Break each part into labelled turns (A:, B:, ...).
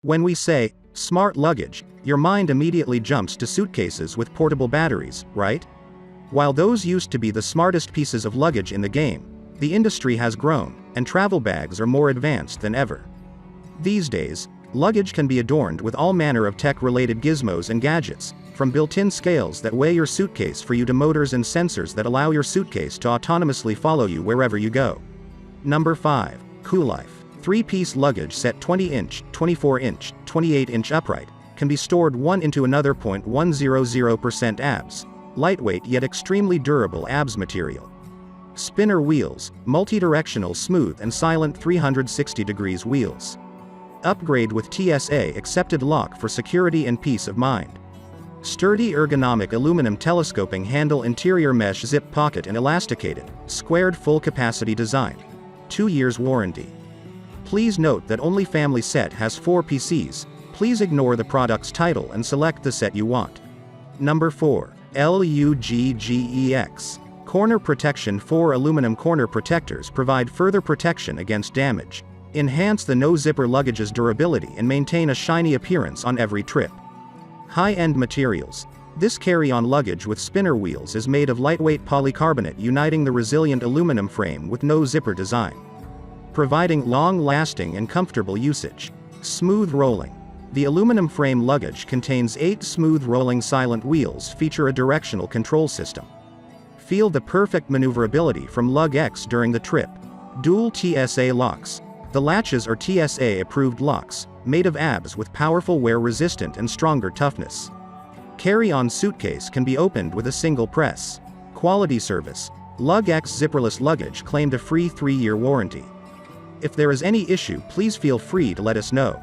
A: When we say, smart luggage, your mind immediately jumps to suitcases with portable batteries, right? While those used to be the smartest pieces of luggage in the game, the industry has grown, and travel bags are more advanced than ever. These days, luggage can be adorned with all manner of tech-related gizmos and gadgets, from built-in scales that weigh your suitcase for you to motors and sensors that allow your suitcase to autonomously follow you wherever you go. Number 5. Coolife. 3-piece luggage set 20-inch, 24-inch, 28-inch upright, can be stored one into another. 0.100% ABS. Lightweight yet extremely durable ABS material. Spinner wheels, multi-directional smooth and silent 360 degrees wheels. Upgrade with TSA accepted lock for security and peace of mind. Sturdy ergonomic aluminum telescoping handle, interior mesh zip pocket and elasticated, squared full capacity design. 2 years warranty. Please note that only family set has 4 PCs. Please ignore the product's title and select the set you want. Number 4. Luggage. Corner protection. 4 aluminum corner protectors provide further protection against damage. Enhance the no-zipper luggage's durability and maintain a shiny appearance on every trip. High-end materials. This carry-on luggage with spinner wheels is made of lightweight polycarbonate, uniting the resilient aluminum frame with no-zipper design, providing long-lasting and comfortable usage. Smooth rolling. The aluminum frame luggage contains 8 smooth rolling silent wheels, feature a directional control system. Feel the perfect maneuverability from Luggage during the trip. Dual TSA locks. The latches are TSA-approved locks, made of ABS with powerful wear-resistant and stronger toughness. Carry-on suitcase can be opened with a single press. Quality service. Luggage zipperless luggage claimed a free 3-year warranty. If there is any issue, please feel free to let us know.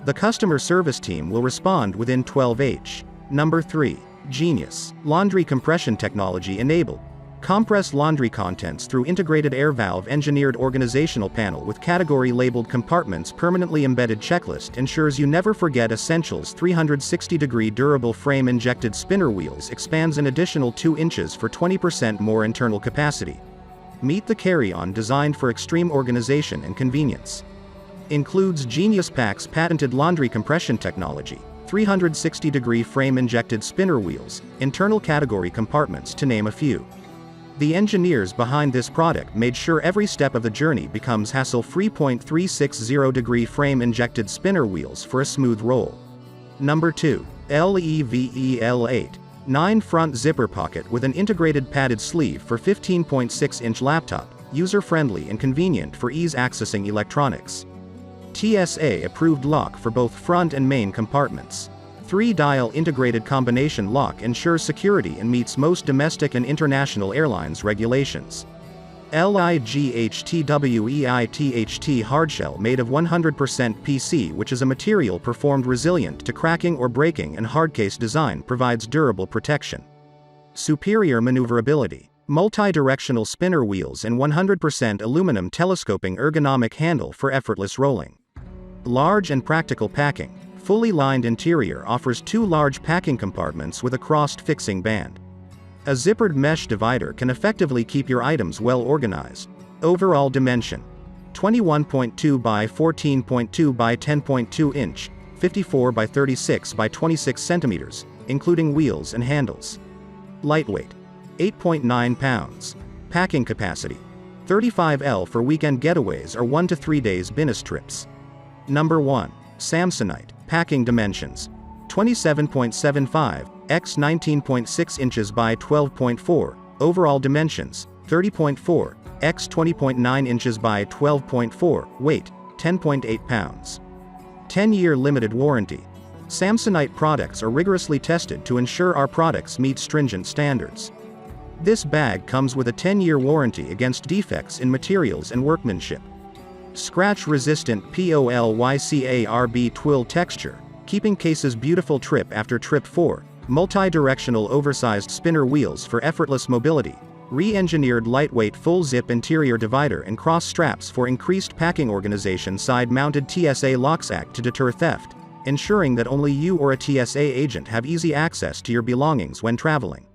A: The customer service team will respond within 12h. Number 3. Genius. Laundry compression technology enabled. Compress laundry contents through integrated air valve engineered organizational panel with category labeled compartments. Permanently embedded checklist ensures you never forget essentials. 360-degree durable frame injected spinner wheels expands an additional 2 inches for 20% more internal capacity. Meet the carry-on designed for extreme organization and convenience. Includes Genius Pack's patented laundry compression technology, 360-degree frame injected spinner wheels, internal category compartments, to name a few. The engineers behind this product made sure every step of the journey becomes hassle-free. 360-degree frame injected spinner wheels for a smooth roll. Number 2. Level 9 front zipper pocket with an integrated padded sleeve for 15.6-inch laptop, user-friendly and convenient for ease accessing electronics. TSA-approved lock for both front and main compartments. 3-dial integrated combination lock ensures security and meets most domestic and international airlines regulations. Lightweight hardshell made of 100% PC, which is a material performed resilient to cracking or breaking, and hardcase design provides durable protection. Superior maneuverability. Multi-directional spinner wheels and 100% aluminum telescoping ergonomic handle for effortless rolling. Large and practical packing. Fully lined interior offers 2 large packing compartments with a crossed fixing band. A zippered mesh divider can effectively keep your items well organized. Overall dimension: 21.2 by 14.2 by 10.2 inch, 54 by 36 by 26 centimeters, including wheels and handles. Lightweight: 8.9 pounds. Packing capacity: 35L for weekend getaways or 1 to 3 days business trips. Number 1. Samsonite. Packing dimensions: 27.75 x 19.6 inches by 12.4. Overall dimensions: 30.4 x 20.9 inches by 12.4. Weight: 10.8 pounds. 10-year limited warranty. Samsonite products are rigorously tested to ensure our products meet stringent standards. This bag comes with a 10-year warranty against defects in materials and workmanship. Scratch-resistant polycarb twill texture, keeping cases beautiful trip after trip. 4. Multi-directional oversized spinner wheels for effortless mobility. Re-engineered lightweight full-zip interior divider and cross straps for increased packing organization. Side-mounted TSA locks act to deter theft, ensuring that only you or a TSA agent have easy access to your belongings when traveling.